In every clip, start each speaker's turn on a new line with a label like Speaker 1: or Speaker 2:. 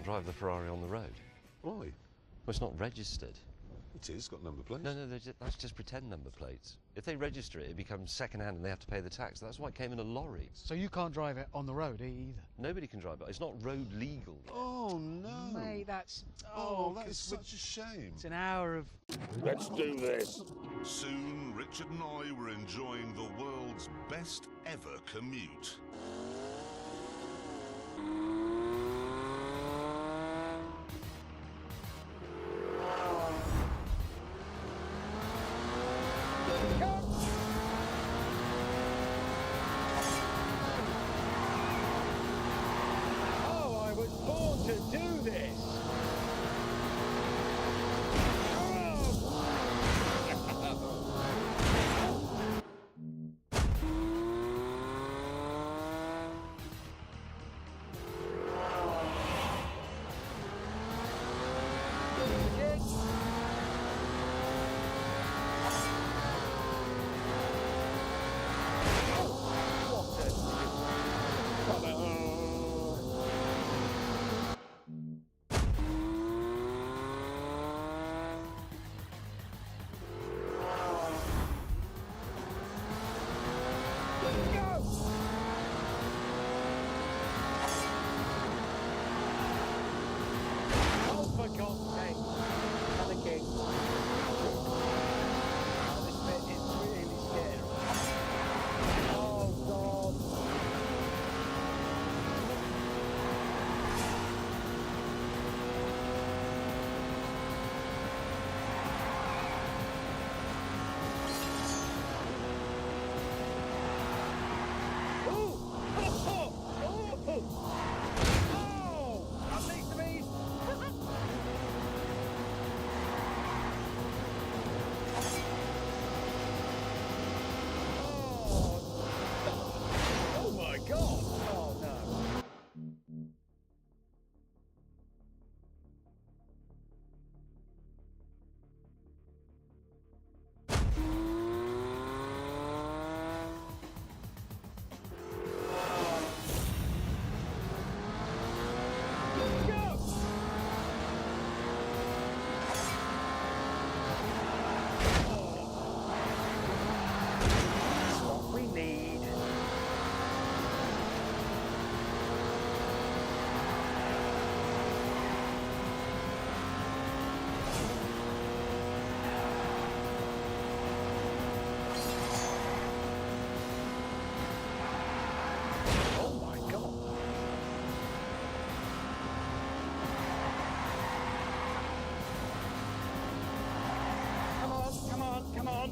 Speaker 1: drive the Ferrari on the road.
Speaker 2: Why?
Speaker 1: Well, it's not registered.
Speaker 2: It is, got number plates.
Speaker 1: No, that's just pretend number plates. If they register it, it becomes second-hand and they have to pay the tax. That's why it came in a lorry.
Speaker 3: So you can't drive it on the road either?
Speaker 1: Nobody can drive it. It's not road legal.
Speaker 2: Oh, no.
Speaker 3: Mate, that's...
Speaker 2: Oh, that is
Speaker 3: 'cause
Speaker 2: such a shame.
Speaker 3: it's an hour of...
Speaker 4: Let's do this.
Speaker 5: Soon, Richard and I were enjoying the world's best ever commute.
Speaker 3: Oh, I was born to do this! Oh, for God's sake. Panicking. Oh, this bit is really scary. Oh, God. Oh! At least me. Oh my God! Oh no! That's what we need. Oh my God! Come on, come on, come on!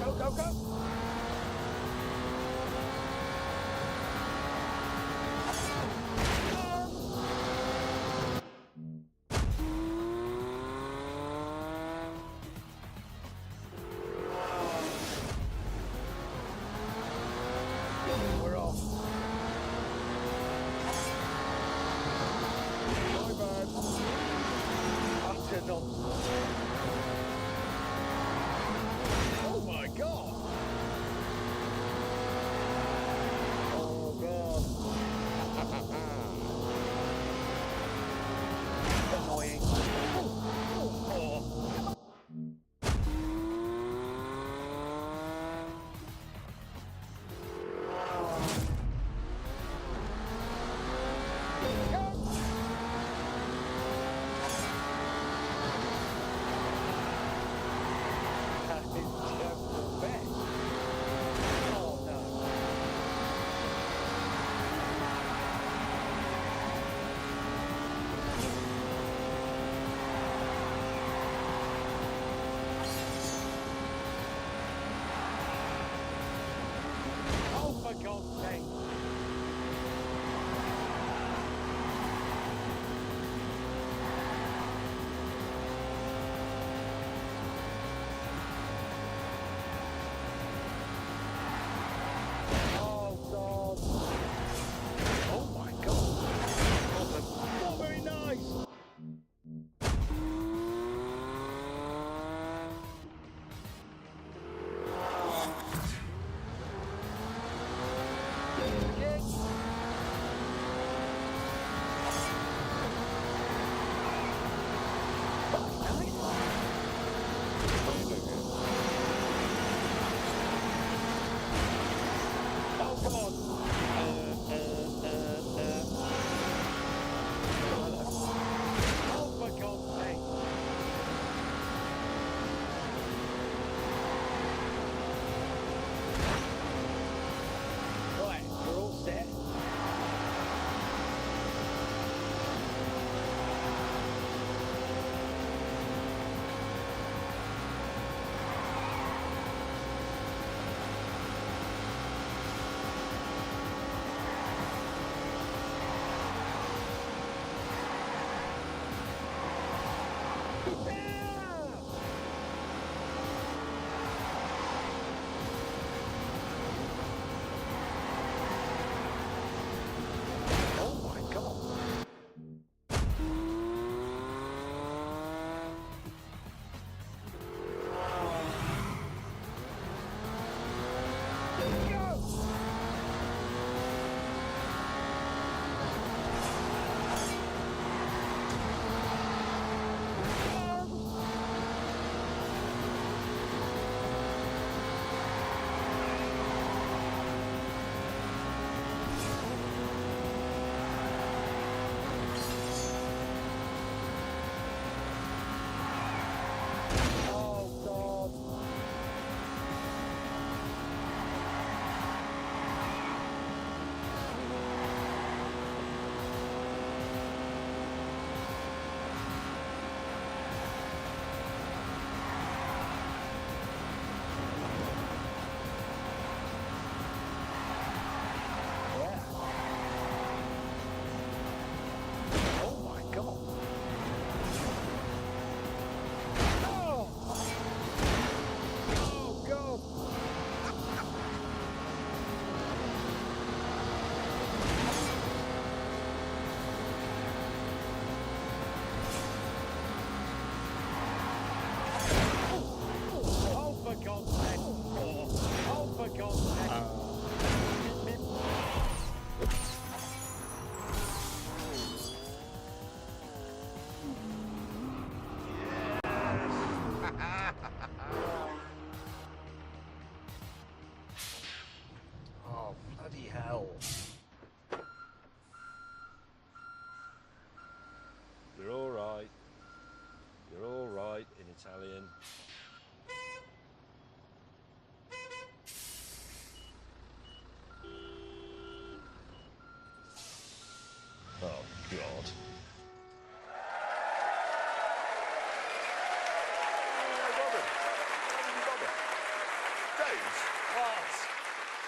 Speaker 3: Go, go, go! We're off. Bye, bad. Utter nonsense. Oh my God!
Speaker 1: right in Italian. Oh, God.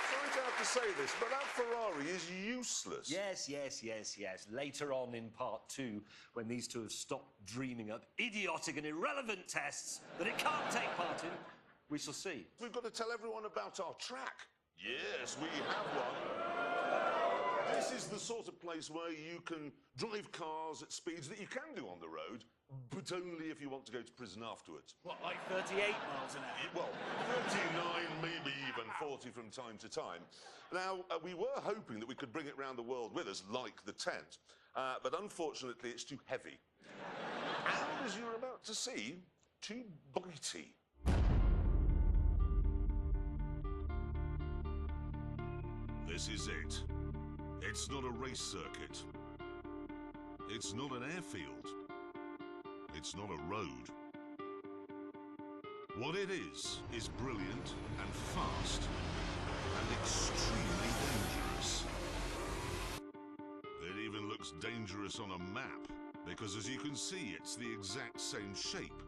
Speaker 2: Sorry to have to say this, but that Ferrari is useless.
Speaker 3: Yes. Later on in part 2, when these two have stopped dreaming up idiotic and irrelevant tests that it can't take part in, we shall see.
Speaker 2: We've got to tell everyone about our track. Yes, we have one. This is the sort of place where you can drive cars at speeds that you can do on the road, but only if you want to go to prison afterwards.
Speaker 3: What, like 38 miles an hour?
Speaker 2: Well, 39, maybe even 40 from time to time. Now, we were hoping that we could bring it round the world with us, like the tent, but unfortunately it's too heavy. And as you're about to see, too bitey.
Speaker 5: This is it. It's not a race circuit. It's not an airfield. It's not a road. What it is brilliant and fast and extremely dangerous. It even looks dangerous on a map because, as you can see, it's the exact same shape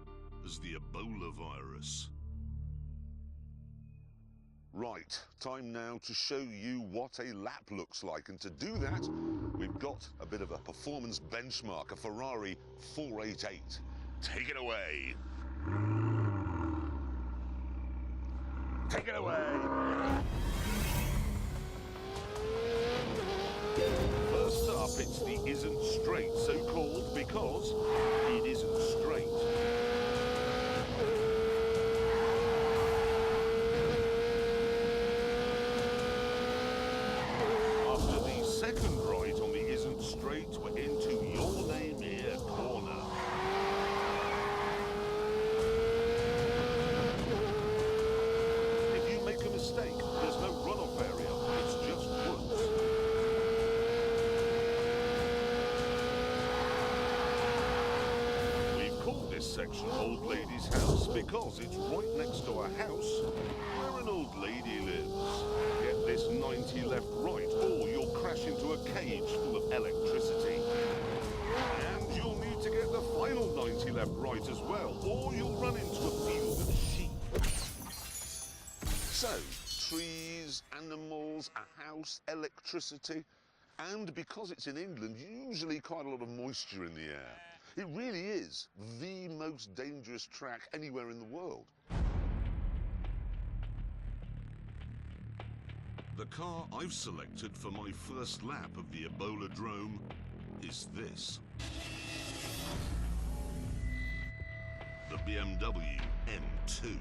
Speaker 5: as the Ebola virus.
Speaker 2: Right, time now to show you what a lap looks like, and to do that, we've got a bit of a performance benchmark, a Ferrari 488. Take it away. Take it away.
Speaker 5: First up, it's the isn't straight, so called because it isn't straight. After the second right on the isn't straight, we're into your name here corner. If you make a mistake, there's no runoff area, it's just woods. We've called this section Old Lady's House because it's right next to a house where an old lady lives. Get this 90 left right, or you'll crash into a cage full of electricity. And you'll need to get the final 90 left right as well, or you'll run into a field of sheep.
Speaker 2: So, trees, animals, a house, electricity, and because it's in England, usually quite a lot of moisture in the air. It really is the most dangerous track anywhere in the world.
Speaker 5: The car I've selected for my first lap of the Ebola Drome is this. The BMW M2.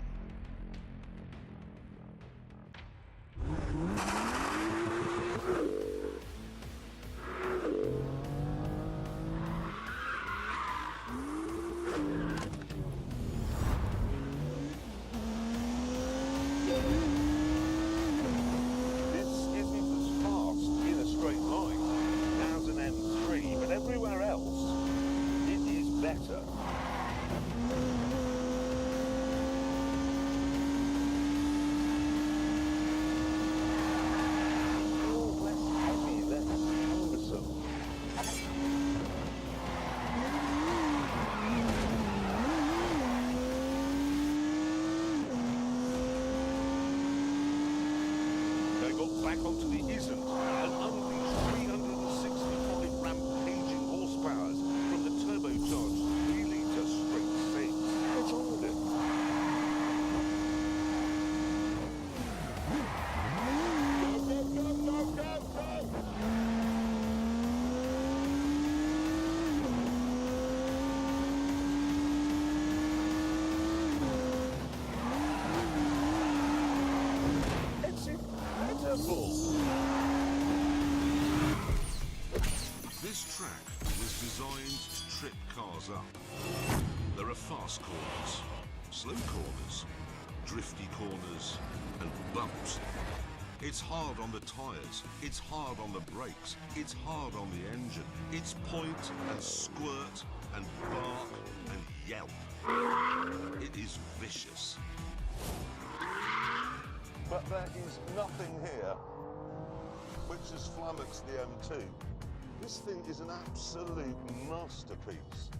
Speaker 5: Everywhere else, it is better. Oh, less heavy, less cumbersome. They got back onto the isn't and unleashed 365 rampaging horsepowers from the turbocharged 3-litre straight six. It's all of it. Go! It's incredible. This track was designed to trip cars up. There are fast corners, slow corners, drifty corners, and bumps. It's hard on the tyres, it's hard on the brakes, it's hard on the engine. It's point and squirt and bark and yelp.
Speaker 2: It is vicious. But there is nothing here which has flummoxed the M2. This thing is an absolute masterpiece.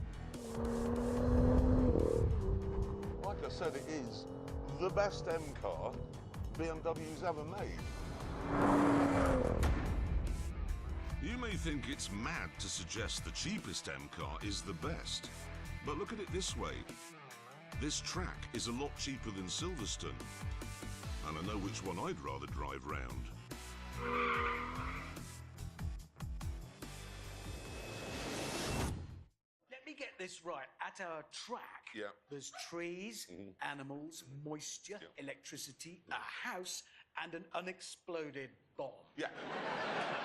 Speaker 2: Like I said, it is the best M car BMW's ever made. You may think it's mad to suggest the cheapest M car is the best, but look at it this way. This track is a lot cheaper than Silverstone, and I know which one I'd rather drive round.
Speaker 4: Let me get this right. At our track, there's trees, animals, moisture, electricity, a house, and an unexploded bomb.
Speaker 2: Yeah.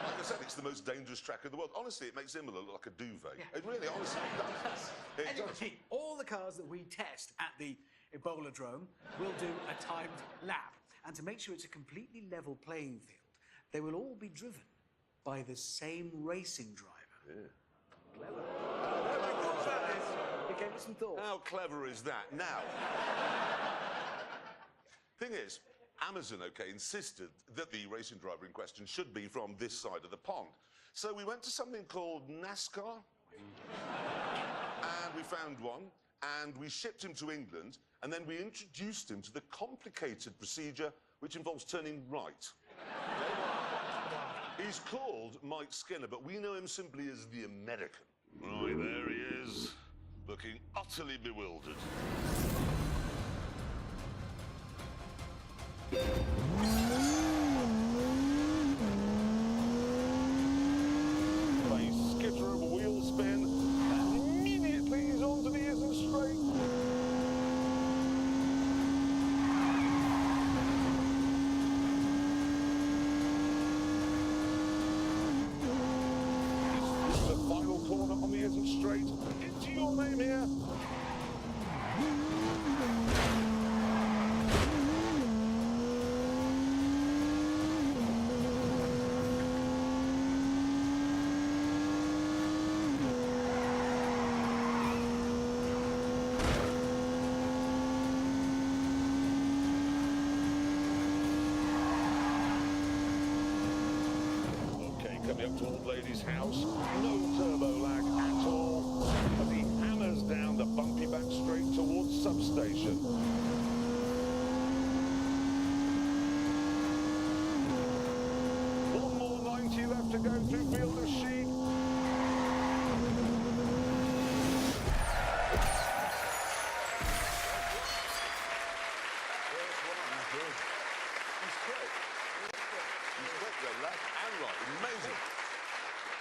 Speaker 2: Like I said, it's the most dangerous track in the world. Honestly, it makes Imola look like a duvet. It really, honestly, does. It does.
Speaker 4: Anyway, all the cars that we test at the Ebola-drome will do a timed lap. And to make sure it's a completely level playing field, they will all be driven by the same racing driver. Clever. It gave us some thought.
Speaker 2: How clever is that? Now, thing is, Amazon, insisted that the racing driver in question should be from this side of the pond. So we went to something called NASCAR, and we found one, and we shipped him to England, and then we introduced him to the complicated procedure which involves turning right. He's called Mike Skinner, but we know him simply as the American. Right, there he is, looking utterly bewildered. They skitter of a wheel spin, and immediately he's onto the isn't straight. The final corner on the isn't straight. Into your name here. Coming up to Old Lady's house, no turbo lag at all, as he hammers down the bumpy back straight towards substation. One more 90 left to go through Field of Sheep. Amazing.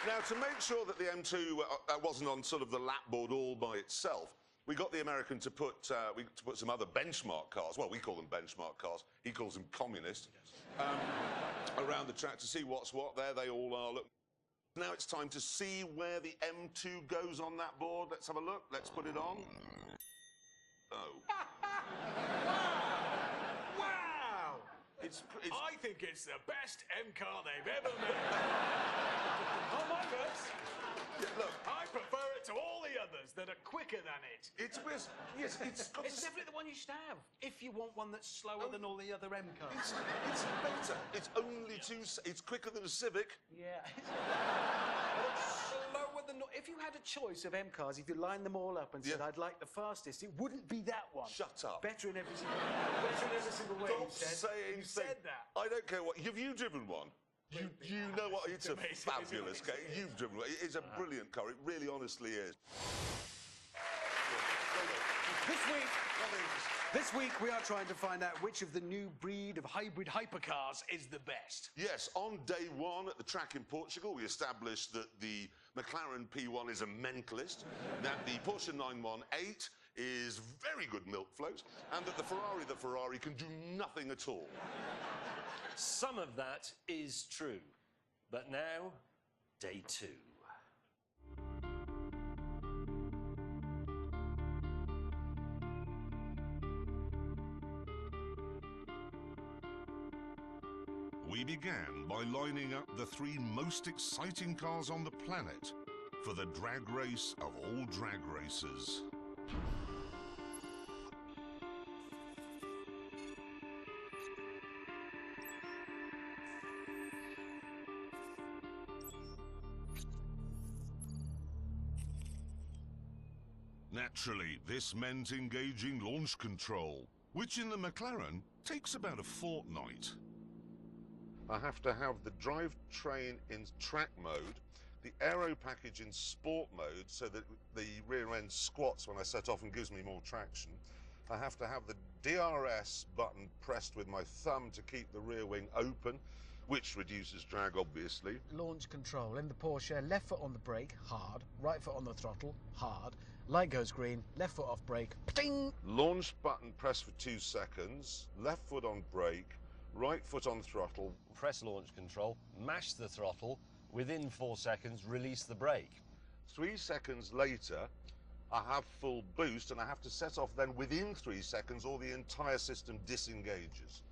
Speaker 2: Now, to make sure that the M2 wasn't on sort of the lap board all by itself, we got the American to put some other benchmark cars, well, we call them benchmark cars, he calls them communist, around the track to see what's what. There they all are. Look. Now it's time to see where the M2 goes on that board. Let's have a look. Let's put it on. Oh.
Speaker 4: I think it's the best M car they've ever made. Oh my goodness.
Speaker 2: Yeah, look.
Speaker 4: I prefer it to all the others that are quicker than it.
Speaker 2: It's
Speaker 4: definitely the one you should have if you want one that's slower than all the other M cars.
Speaker 2: It's better. It's only it's quicker than a Civic.
Speaker 4: Yeah. It's slower than. If you had a choice of M cars, if you lined them all up and said, I'd like the fastest, it wouldn't be that one.
Speaker 2: Shut up.
Speaker 4: Better in every single way.
Speaker 2: Stop saying
Speaker 4: you said that.
Speaker 2: I don't care what. Have you driven one? You know what? It's a fabulous car. You've driven one. It's a brilliant car. It really, honestly is.
Speaker 4: This week we are trying to find out which of the new breed of hybrid hypercars is the best.
Speaker 2: Yes, on day one at the track in Portugal, we established that the McLaren P1 is a mentalist, that the Porsche 918 is very good milk float, and that the Ferrari can do nothing at all.
Speaker 3: Some of that is true. But now, day two.
Speaker 2: We began by lining up the three most exciting cars on the planet for the drag race of all drag racers.
Speaker 5: Naturally, this meant engaging launch control, which in the McLaren takes about a fortnight. I have to have the drivetrain in track mode, the aero package in sport mode so that the rear end squats when I set off and gives me more traction. I have to have the DRS button pressed with my thumb to keep the rear wing open, which reduces drag, obviously.
Speaker 4: Launch control in the Porsche, left foot on the brake, hard, right foot on the throttle, hard. Light goes green, left foot off brake, ding!
Speaker 2: Launch button pressed for 2 seconds, left foot on brake, right foot on throttle.
Speaker 1: Press launch control, mash the throttle, within 4 seconds, release the brake.
Speaker 2: 3 seconds later, I have full boost and I have to set off then within 3 seconds or the entire system disengages.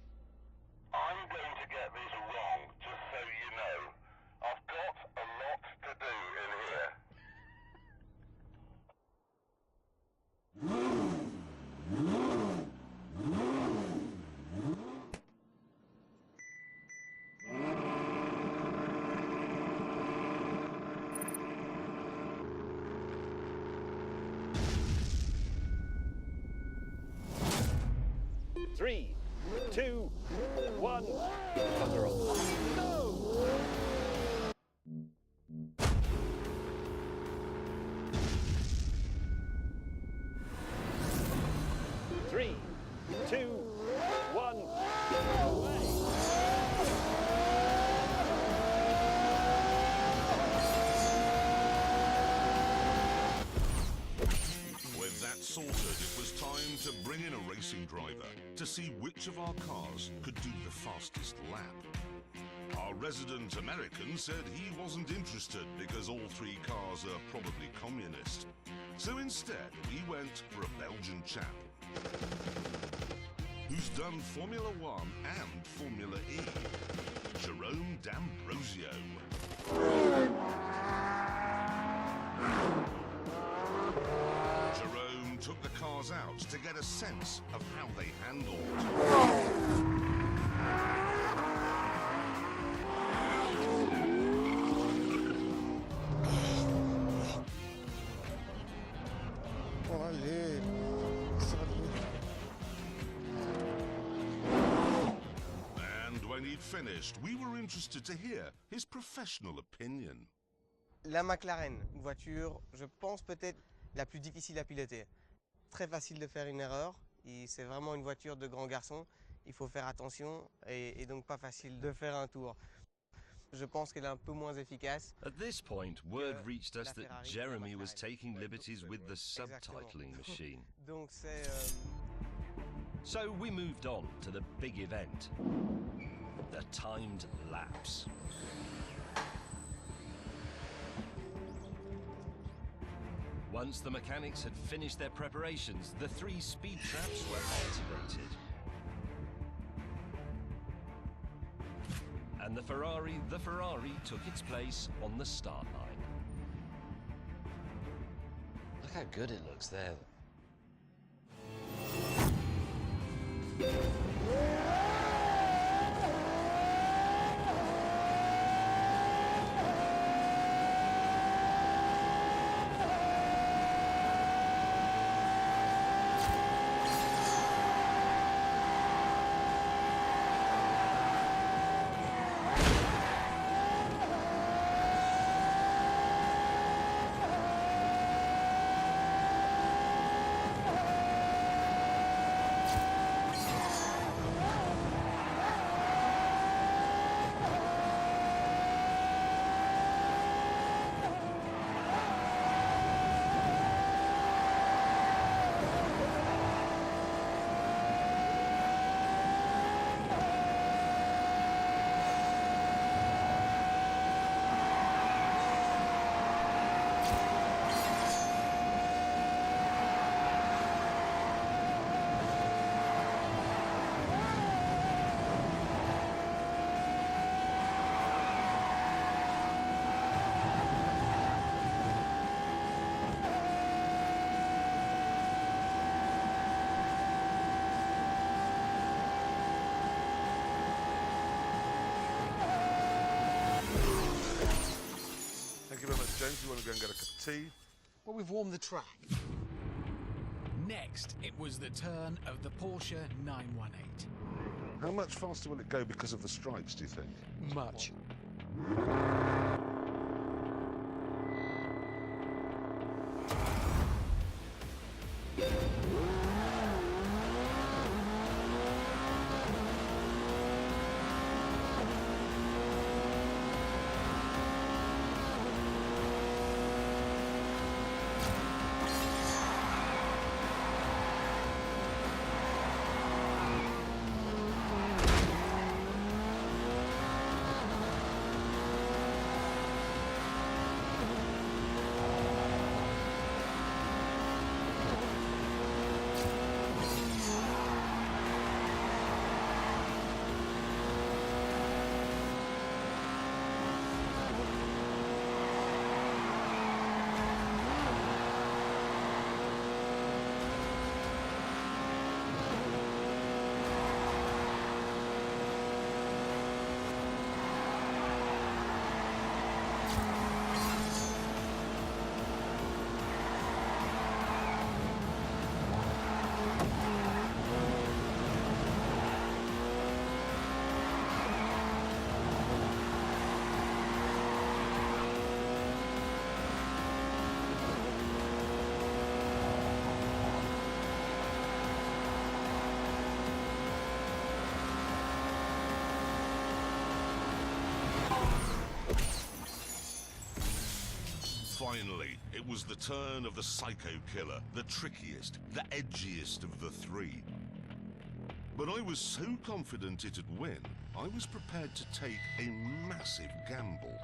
Speaker 5: I'm going to get this wrong, just so you know. I've got a lot to do in here.
Speaker 3: Three, two, one. Bugger off. No! Three, two, one. Away.
Speaker 5: With that sorted, it was time to bring in a racing driver to see which of our cars could do the fastest lap. Our resident American said he wasn't interested because all 3 cars are probably communist. So instead, we went for a Belgian chap who's done Formula 1 and Formula E, Jerome D'Ambrosio. Jerome took the cars out to get a sense of how they handled. And when he'd finished, we were interested to hear his professional opinion.
Speaker 6: La McLaren, une voiture, je pense peut-être la plus difficile à piloter. Très facile de faire une erreur, et c'est vraiment une voiture de grand garçon. Il faut faire attention et donc pas facile de faire un tour. Je pense qu'elle est un peu moins efficace.
Speaker 1: At this point, word reached us that Jeremy was taking liberties with the subtitling machine.
Speaker 6: Donc c'est
Speaker 1: So we moved on to the big event, the timed laps. Once the mechanics had finished their preparations, the 3 speed traps were activated. And the Ferrari took its place on the start line. Look how good it looks there.
Speaker 2: Thank you very much, James. You want to go and get a cup of tea?
Speaker 4: Well, we've warmed the track. Next, it was the turn of the Porsche 918.
Speaker 5: How much faster will it go because of the stripes, do you think?
Speaker 4: Much.
Speaker 5: Finally, it was the turn of the Psycho Killer, the trickiest, the edgiest of the three. But I was so confident it'd win, I was prepared to take a massive gamble.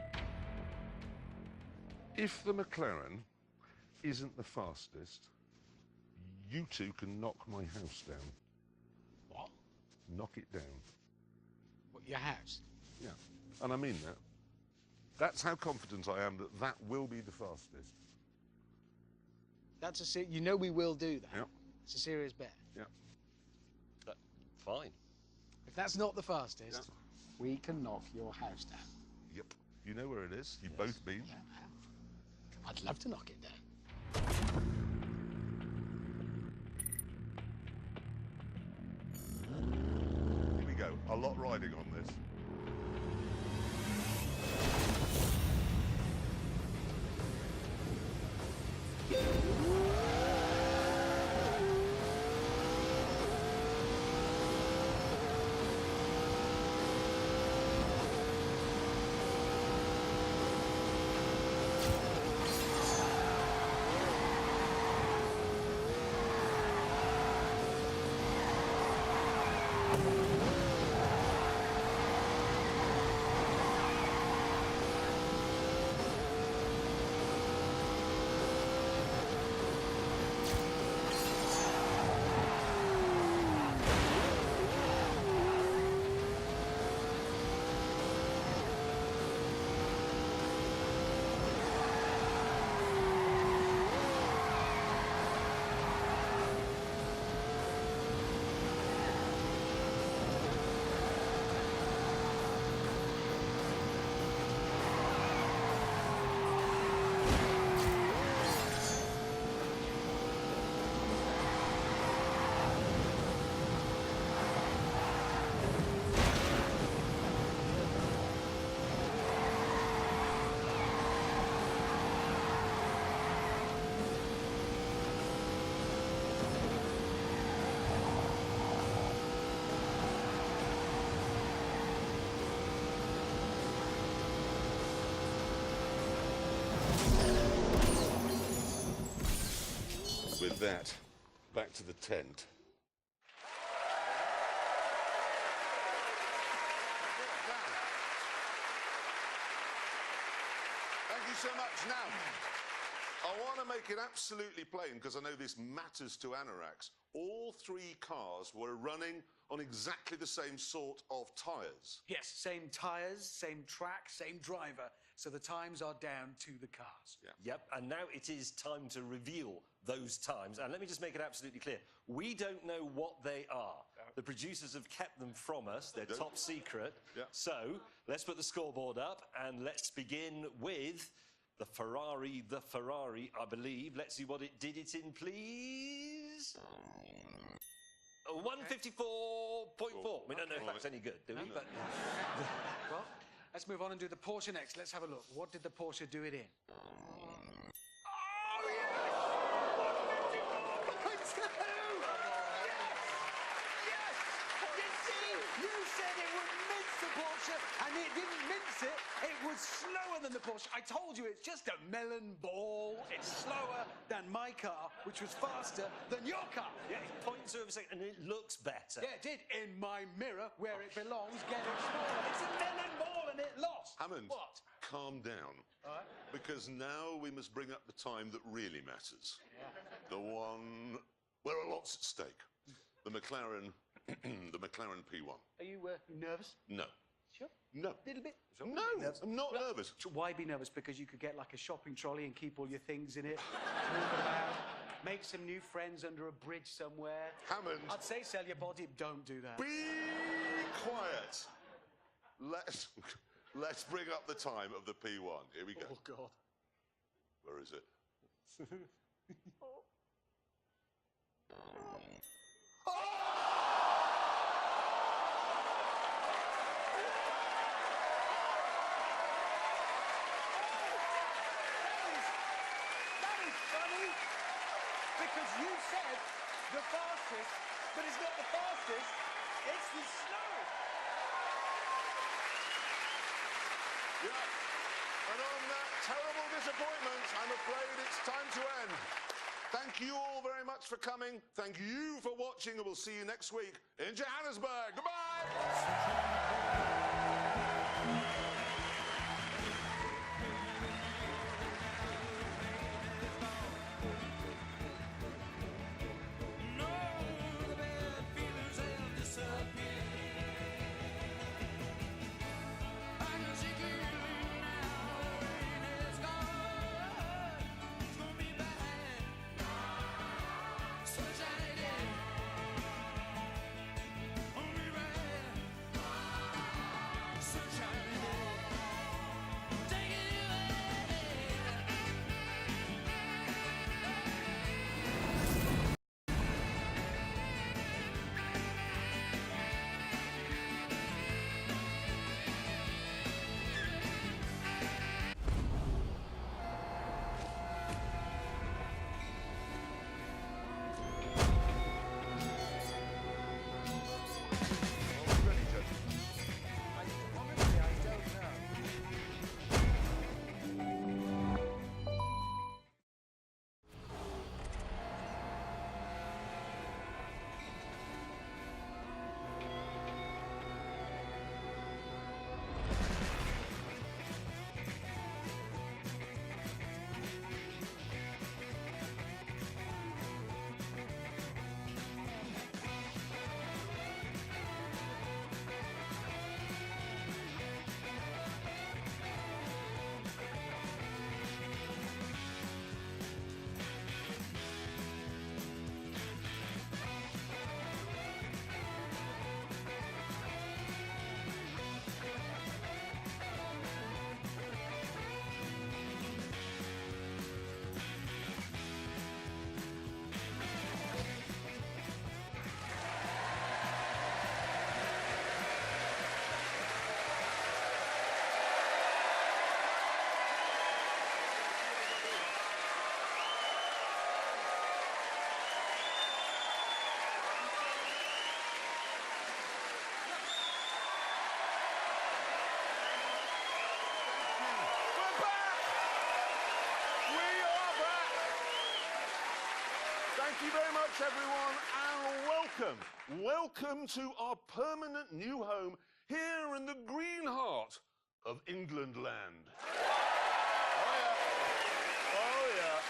Speaker 5: If the McLaren isn't the fastest, you two can knock my house down.
Speaker 4: What?
Speaker 5: Knock it down.
Speaker 4: What, your house?
Speaker 5: Yeah, and I mean that. That's how confident I am that that will be the fastest.
Speaker 4: That's you know we will do that.
Speaker 5: Yep.
Speaker 4: It's a serious bet.
Speaker 5: Yeah.
Speaker 3: Fine.
Speaker 4: If that's not the fastest,
Speaker 5: Yeah.
Speaker 4: we can knock your house down.
Speaker 5: Yep. You know where it is. You've both been.
Speaker 4: I'd love to knock it down.
Speaker 5: Here we go. A lot riding on this. With that, back to the tent.
Speaker 2: Thank you so much. Now, I want to make it absolutely plain, because I know this matters to Anorax. All three cars were running on exactly the same sort of tyres.
Speaker 4: Yes, same tyres, same track, same driver. So the times are down to the cars.
Speaker 2: Yeah.
Speaker 3: Yep, and now it is time to reveal those times. And let me just make it absolutely clear. We don't know what they are. The producers have kept them from us. They're top secret.
Speaker 2: Yeah.
Speaker 3: So let's put the scoreboard up and let's begin with the Ferrari, I believe. Let's see what it did it in, please. is 154.4. We don't know if that's any good, do we? But
Speaker 4: Well, let's move on and do the Porsche next. Let's have a look. What did the Porsche do it in? And it didn't mince it, it was slower than the Porsche. I told you, it's just a melon ball. It's slower than my car, which was faster than your car.
Speaker 3: yeah, it's 0.2 of a second, and it looks better.
Speaker 4: Yeah, it did. In my mirror, where it belongs, getting smaller. It's a melon ball and it lost.
Speaker 2: Hammond,
Speaker 4: What?
Speaker 2: calm down.
Speaker 4: All right.
Speaker 2: Because now we must bring up the time that really matters. The one where a lot's at stake. The McLaren, the McLaren P1.
Speaker 4: Are you nervous?
Speaker 2: No.
Speaker 4: Sure.
Speaker 2: No.
Speaker 4: A little bit?
Speaker 2: No, I'm not nervous.
Speaker 4: Why be nervous? Because you could get like a shopping trolley and keep all your things in it, move it about, make some new friends under a bridge somewhere.
Speaker 2: Hammond.
Speaker 4: I'd say sell your body, don't do that.
Speaker 2: Be quiet. Let's bring up the time of the P1. Here we go.
Speaker 4: Oh, God.
Speaker 2: Where is it?
Speaker 4: That is funny, because you said the fastest, but it's not the fastest, it's the slowest.
Speaker 2: Yeah. And on that terrible disappointment, I'm afraid it's time to end. Thank you all very much for coming. Thank you for watching, and we'll see you next week in Johannesburg. Goodbye! Thank you very much, everyone, and welcome. Welcome to our permanent new home here in the green heart of England land. Oh, yeah. Oh, yeah.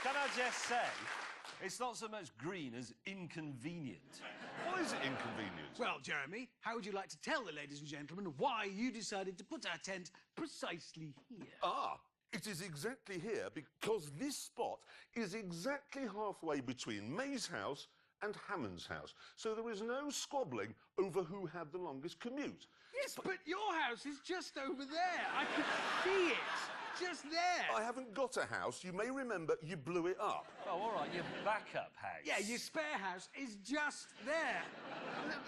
Speaker 3: Can I just say, it's not so much green as inconvenient.
Speaker 2: Why is it inconvenient?
Speaker 4: Well, Jeremy, how would you like to tell the ladies and gentlemen why you decided to put our tent precisely here?
Speaker 2: Ah, it is exactly here because this spot is exactly halfway between May's house and Hammond's house. So there is no squabbling over who had the longest commute.
Speaker 4: Yes, but your house is just over there. I can see it. Just there.
Speaker 2: I haven't got a house. You may remember you blew it up.
Speaker 3: Oh, all right, your backup house.
Speaker 4: Yeah, your spare house is just there.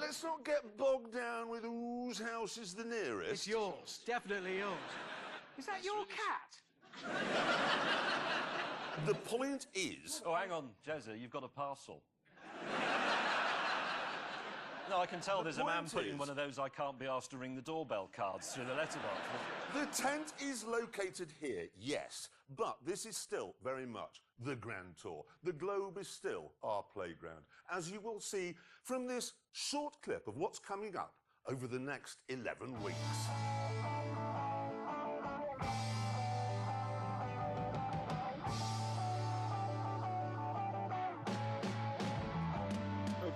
Speaker 2: Let's not get bogged down with whose house is the nearest.
Speaker 4: It's yours. Definitely yours. Is that your cat?
Speaker 2: The point is...
Speaker 3: Oh, hang on, Jezza, you've got a parcel. No, I can tell there's a man
Speaker 2: point
Speaker 3: putting
Speaker 2: is-
Speaker 3: one of those I can't be asked to ring the doorbell cards through the letterbox.
Speaker 2: The tent is located here, yes, but this is still very much the Grand Tour. The globe is still our playground, as you will see from this short clip of what's coming up over the next 11 weeks.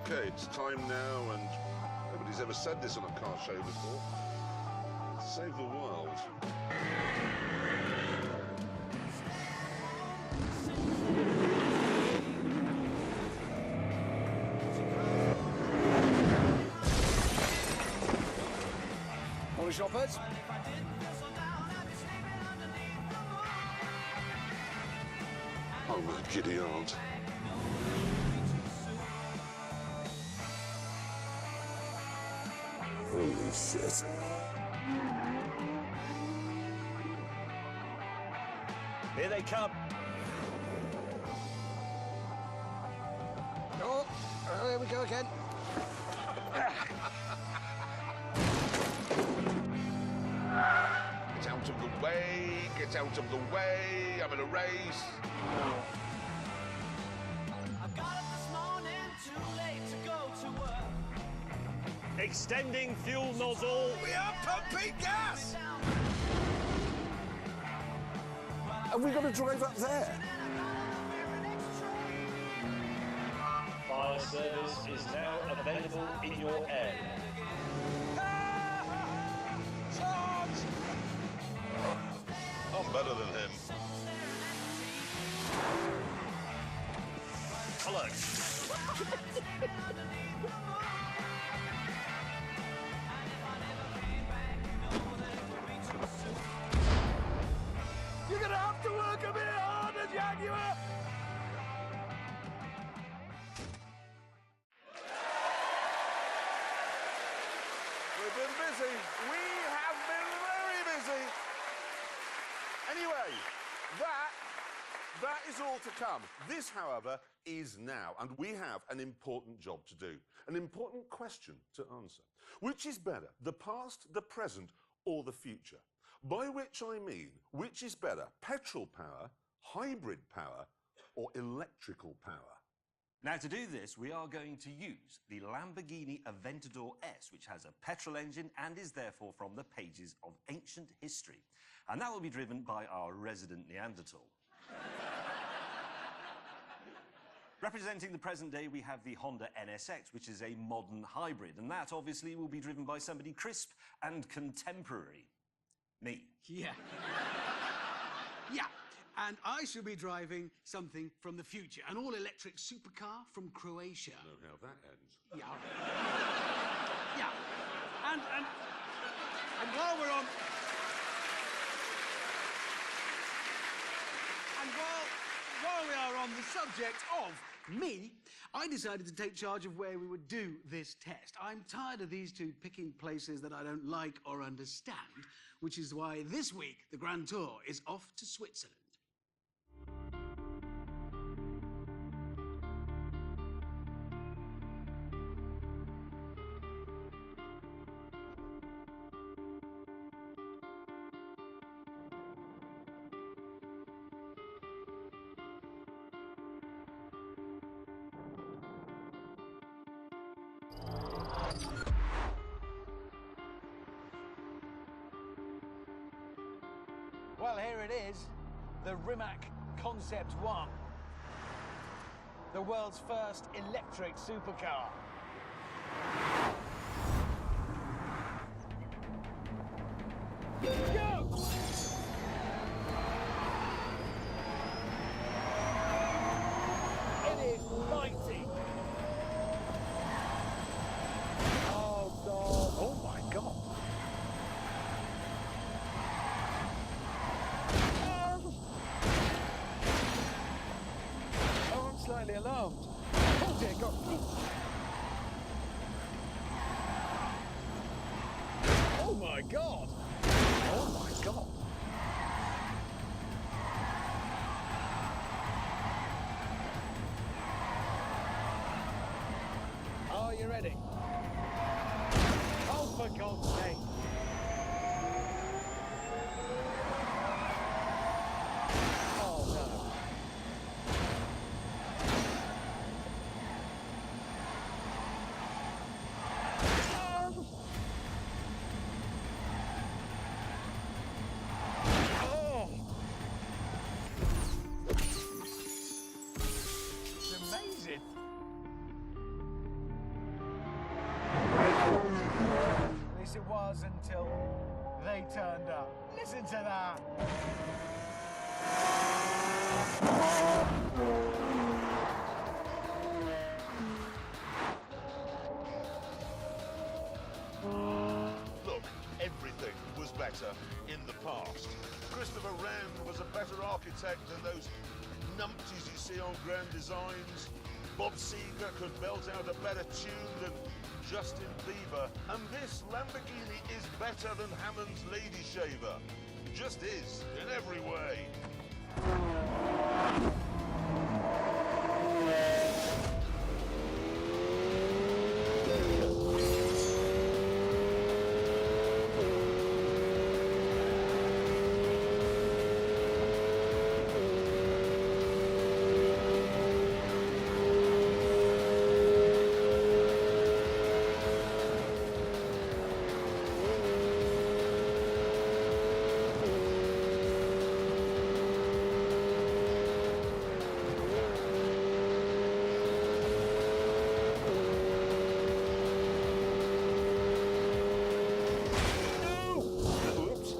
Speaker 2: Okay, it's time now, and nobody's ever said this on a car show before. Save the world.
Speaker 7: Morning, shoppers.
Speaker 2: Oh, my giddy aunt. Holy shit.
Speaker 3: Here they come.
Speaker 7: Oh, here we go again.
Speaker 2: Get out of the way, get out of the way, I'm in a race.
Speaker 8: I got up this morning too late to go to work.
Speaker 3: Extending fuel nozzle.
Speaker 7: We are pumping gas! Have we got to drive up there?
Speaker 3: Fire service is now available in your area.
Speaker 2: I'm better than him.
Speaker 3: Hello.
Speaker 7: You're going to have to work a bit harder, Jaguar!
Speaker 2: We've been busy. We have been very busy. Anyway, that is all to come. This, however, is now, and we have an important job to do, an important question to answer. Which is better, the past, the present, or the future? By which I mean, which is better, petrol power, hybrid power, or electrical power?
Speaker 3: Now, to do this, we are going to use the Lamborghini Aventador S, which has a petrol engine and is therefore from the pages of ancient history. And that will be driven by our resident Neanderthal. Representing the present day, we have the Honda NSX, which is a modern hybrid, and that obviously will be driven by somebody crisp and contemporary. Me.
Speaker 4: Yeah. Yeah. And I shall be driving something from the future, an all-electric supercar from Croatia.
Speaker 2: Know how that ends.
Speaker 4: Yeah. Yeah. And while we're on... And while we are on the subject of me, I decided to take charge of where we would do this test. I'm tired of these two picking places that I don't like or understand, which is why this week the Grand Tour is off to Switzerland.
Speaker 7: Well, here it is, the Rimac Concept 1. The world's first electric supercar. Go! It is mighty. Oh, God. Oh, my God. slightly alarmed. Oh dear God. Oh my God. Oh my God. Are you ready? Oh, for God's sake. Oh, no. Oh. It's amazing. At least it was until they turned up. Listen to that.
Speaker 5: Look, everything was better in the past. Christopher Wren was a better architect than those numpties you see on Grand Designs. Bob Seger could belt out a better tune than Justin Bieber. And this Lamborghini is better than Hammond's Lady Shaver. Just is, in every way. Oops.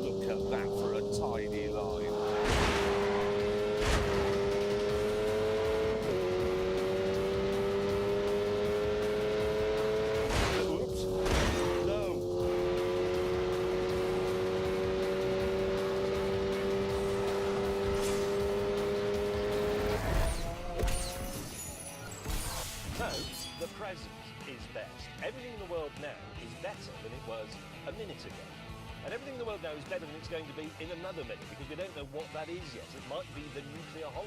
Speaker 5: Look at that for a tidy line. Oops. No.
Speaker 1: So, the present is best. Everything in the world now is better than it was a minute ago. And everything in the world now is better than it's going to be in another minute, because we don't know what that is yet. It might be the nuclear holocaust.